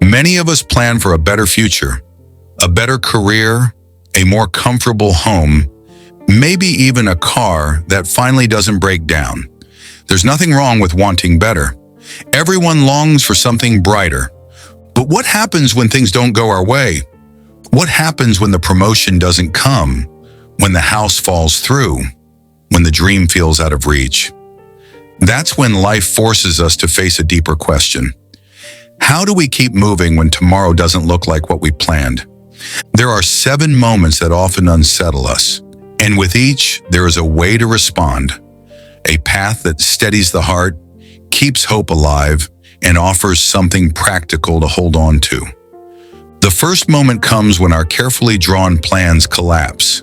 Many of us plan for a better future, a better career, a more comfortable home, maybe even a car that finally doesn't break down. There's nothing wrong with wanting better. Everyone longs for something brighter. But what happens when things don't go our way? What happens when the promotion doesn't come? When the house falls through? When the dream feels out of reach? That's when life forces us to face a deeper question. How do we keep moving when tomorrow doesn't look like what we planned? There are 7 moments that often unsettle us, and with each, there is a way to respond. A path that steadies the heart, keeps hope alive, and offers something practical to hold on to. The first moment comes when our carefully drawn plans collapse.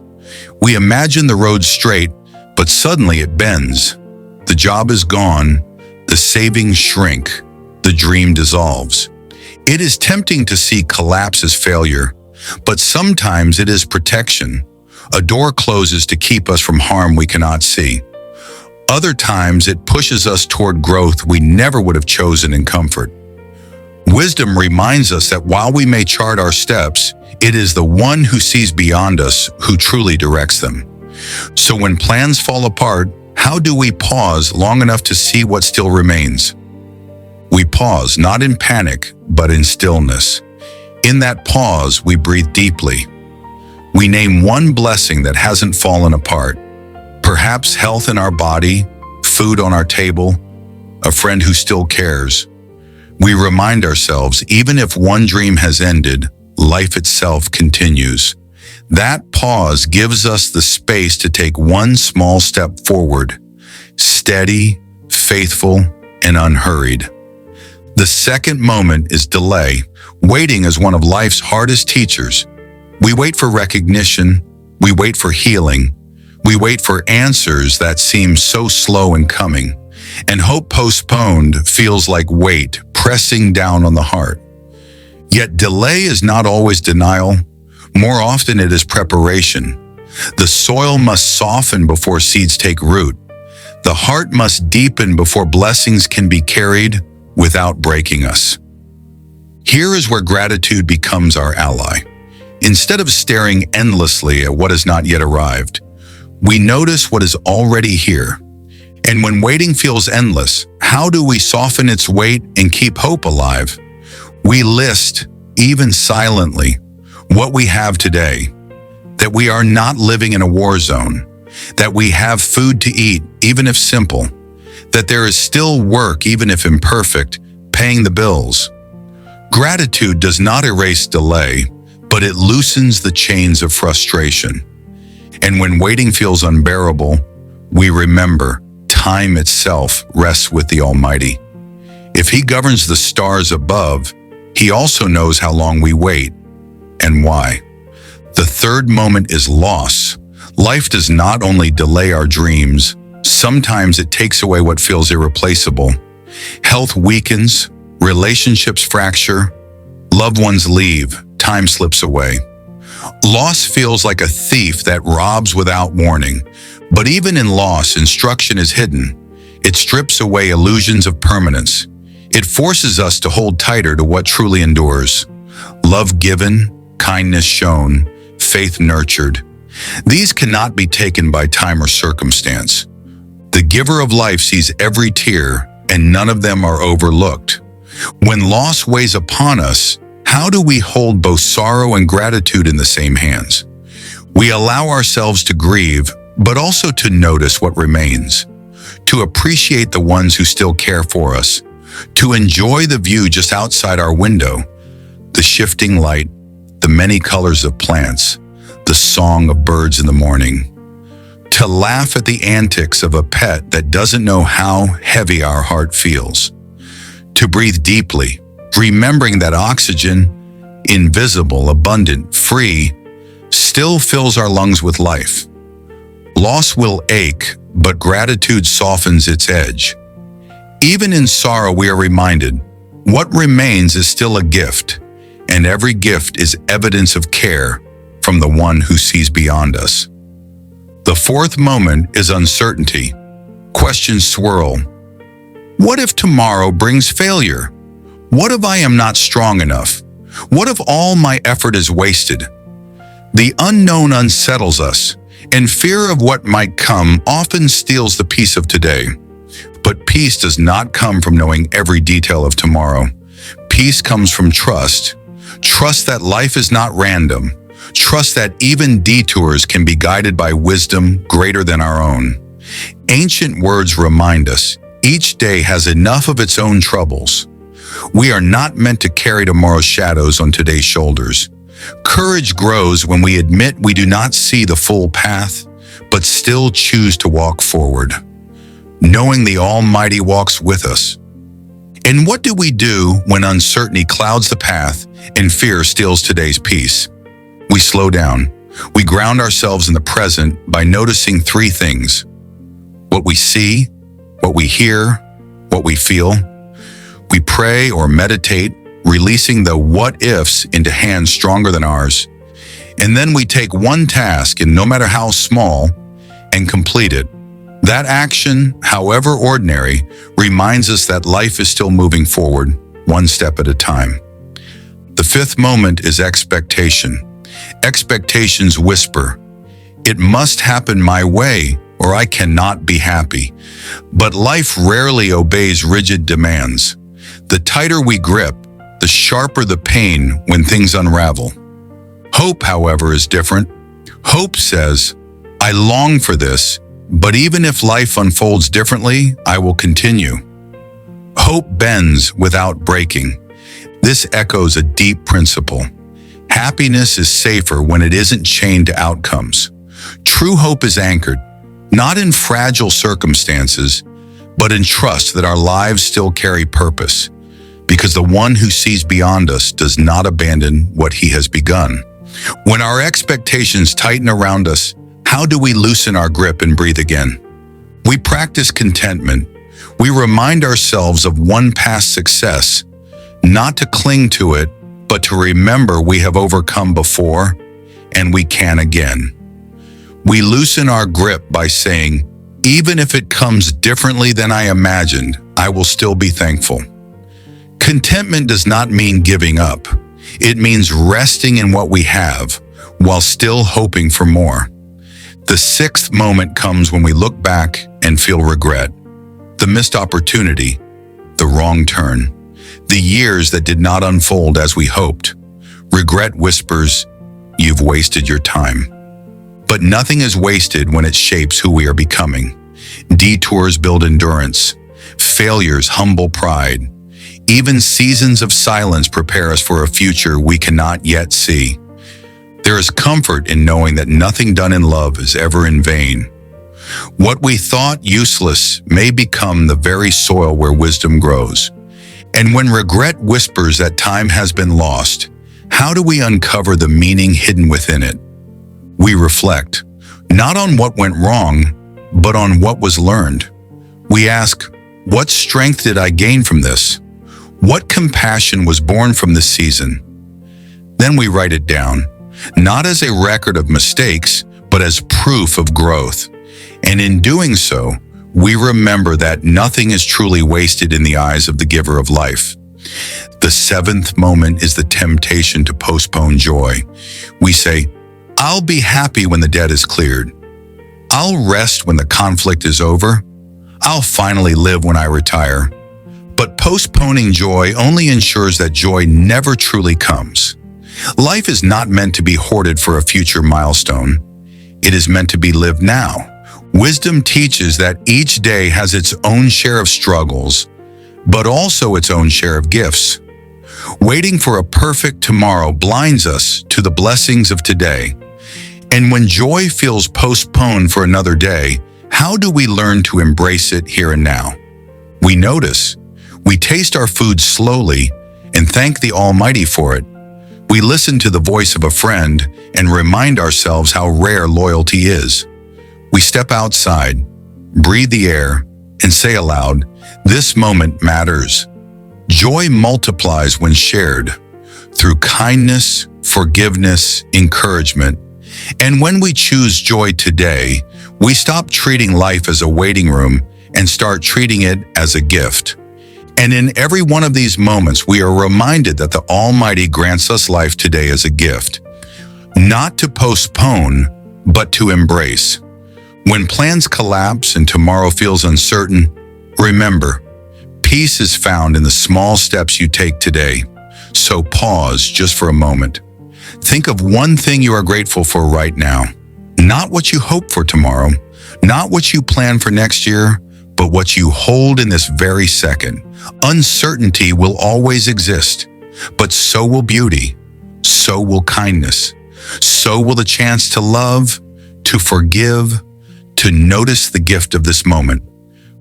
We imagine the road straight, but suddenly it bends. The job is gone, the savings shrink, the dream dissolves. It is tempting to see collapse as failure, but sometimes it is protection. A door closes to keep us from harm we cannot see. Other times it pushes us toward growth we never would have chosen in comfort. Wisdom reminds us that while we may chart our steps, it is the one who sees beyond us who truly directs them. So when plans fall apart, how do we pause long enough to see what still remains? We pause not in panic, but in stillness. In that pause, we breathe deeply. We name one blessing that hasn't fallen apart. Perhaps health in our body, food on our table, a friend who still cares. We remind ourselves, even if one dream has ended, life itself continues. That pause gives us the space to take one small step forward, steady, faithful, and unhurried. The second moment is delay. Waiting is one of life's hardest teachers. We wait for recognition, we wait for healing, we wait for answers that seem so slow in coming, and hope postponed feels like weight pressing down on the heart. Yet delay is not always denial. More often it is preparation. The soil must soften before seeds take root. The heart must deepen before blessings can be carried without breaking us. Here is where gratitude becomes our ally. Instead of staring endlessly at what has not yet arrived, we notice what is already here. And when waiting feels endless, how do we soften its weight and keep hope alive? We list, even silently, what we have today, that we are not living in a war zone, that we have food to eat, even if simple, that there is still work, even if imperfect, paying the bills. Gratitude does not erase delay, but it loosens the chains of frustration. And when waiting feels unbearable, we remember time itself rests with the Almighty. If He governs the stars above, He also knows how long we wait and why. The third moment is loss. Life does not only delay our dreams, sometimes it takes away what feels irreplaceable. Health weakens, relationships fracture, loved ones leave, time slips away. Loss feels like a thief that robs without warning. But even in loss, instruction is hidden. It strips away illusions of permanence. It forces us to hold tighter to what truly endures. Love given, kindness shown, faith nurtured. These cannot be taken by time or circumstance. The giver of life sees every tear, and none of them are overlooked. When loss weighs upon us, how do we hold both sorrow and gratitude in the same hands? We allow ourselves to grieve, but also to notice what remains, to appreciate the ones who still care for us, to enjoy the view just outside our window, the shifting light, the many colors of plants, the song of birds in the morning, to laugh at the antics of a pet that doesn't know how heavy our heart feels, to breathe deeply, remembering that oxygen, invisible, abundant, free, still fills our lungs with life. Loss will ache, but gratitude softens its edge. Even in sorrow, we are reminded, what remains is still a gift, and every gift is evidence of care from the one who sees beyond us. The fourth moment is uncertainty. Questions swirl. What if tomorrow brings failure? What if I am not strong enough? What if all my effort is wasted? The unknown unsettles us, and fear of what might come often steals the peace of today. But peace does not come from knowing every detail of tomorrow. Peace comes from trust. Trust that life is not random. Trust that even detours can be guided by wisdom greater than our own. Ancient words remind us, each day has enough of its own troubles. We are not meant to carry tomorrow's shadows on today's shoulders. Courage grows when we admit we do not see the full path, but still choose to walk forward, knowing the Almighty walks with us. And what do we do when uncertainty clouds the path and fear steals today's peace? We slow down. We ground ourselves in the present by noticing three things: what we see, what we hear, what we feel. We pray or meditate, releasing the what-ifs into hands stronger than ours. And then we take one task, and no matter how small, and complete it. That action, however ordinary, reminds us that life is still moving forward, one step at a time. The fifth moment is expectation. Expectations whisper, "It must happen my way, or I cannot be happy." But life rarely obeys rigid demands. The tighter we grip, the sharper the pain when things unravel. Hope, however, is different. Hope says, "I long for this, but even if life unfolds differently, I will continue." Hope bends without breaking. This echoes a deep principle. Happiness is safer when it isn't chained to outcomes. True hope is anchored, not in fragile circumstances, but in trust that our lives still carry purpose, because the one who sees beyond us does not abandon what he has begun. When our expectations tighten around us, how do we loosen our grip and breathe again? We practice contentment. We remind ourselves of one past success, not to cling to it, but to remember we have overcome before and we can again. We loosen our grip by saying, "Even if it comes differently than I imagined, I will still be thankful." Contentment does not mean giving up. It means resting in what we have while still hoping for more. The sixth moment comes when we look back and feel regret. The missed opportunity, the wrong turn, the years that did not unfold as we hoped. Regret whispers, "You've wasted your time." But nothing is wasted when it shapes who we are becoming. Detours build endurance. Failures humble pride. Even seasons of silence prepare us for a future we cannot yet see. There is comfort in knowing that nothing done in love is ever in vain. What we thought useless may become the very soil where wisdom grows. And when regret whispers that time has been lost, how do we uncover the meaning hidden within it? We reflect, not on what went wrong, but on what was learned. We ask, what strength did I gain from this? What compassion was born from this season? Then we write it down, not as a record of mistakes, but as proof of growth. And in doing so, we remember that nothing is truly wasted in the eyes of the giver of life. The seventh moment is the temptation to postpone joy. We say, "I'll be happy when the debt is cleared. I'll rest when the conflict is over. I'll finally live when I retire." But postponing joy only ensures that joy never truly comes. Life is not meant to be hoarded for a future milestone. It is meant to be lived now. Wisdom teaches that each day has its own share of struggles, but also its own share of gifts. Waiting for a perfect tomorrow blinds us to the blessings of today. And when joy feels postponed for another day, how do we learn to embrace it here and now? We notice. We taste our food slowly and thank the Almighty for it. We listen to the voice of a friend and remind ourselves how rare loyalty is. We step outside, breathe the air, and say aloud, "This moment matters." Joy multiplies when shared through kindness, forgiveness, encouragement. And when we choose joy today, we stop treating life as a waiting room and start treating it as a gift. And in every one of these moments, we are reminded that the Almighty grants us life today as a gift, not to postpone, but to embrace. When plans collapse and tomorrow feels uncertain, remember, peace is found in the small steps you take today. So pause just for a moment. Think of one thing you are grateful for right now. Not what you hope for tomorrow, not what you plan for next year, but what you hold in this very second. Uncertainty will always exist, but so will beauty, so will kindness, so will the chance to love, to forgive, to notice the gift of this moment.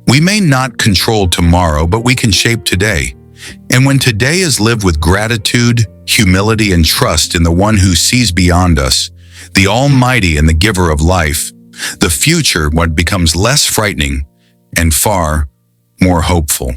We may not control tomorrow, but we can shape today. And when today is lived with gratitude, humility, and trust in the one who sees beyond us, the Almighty and the giver of life, the future becomes less frightening and far more hopeful.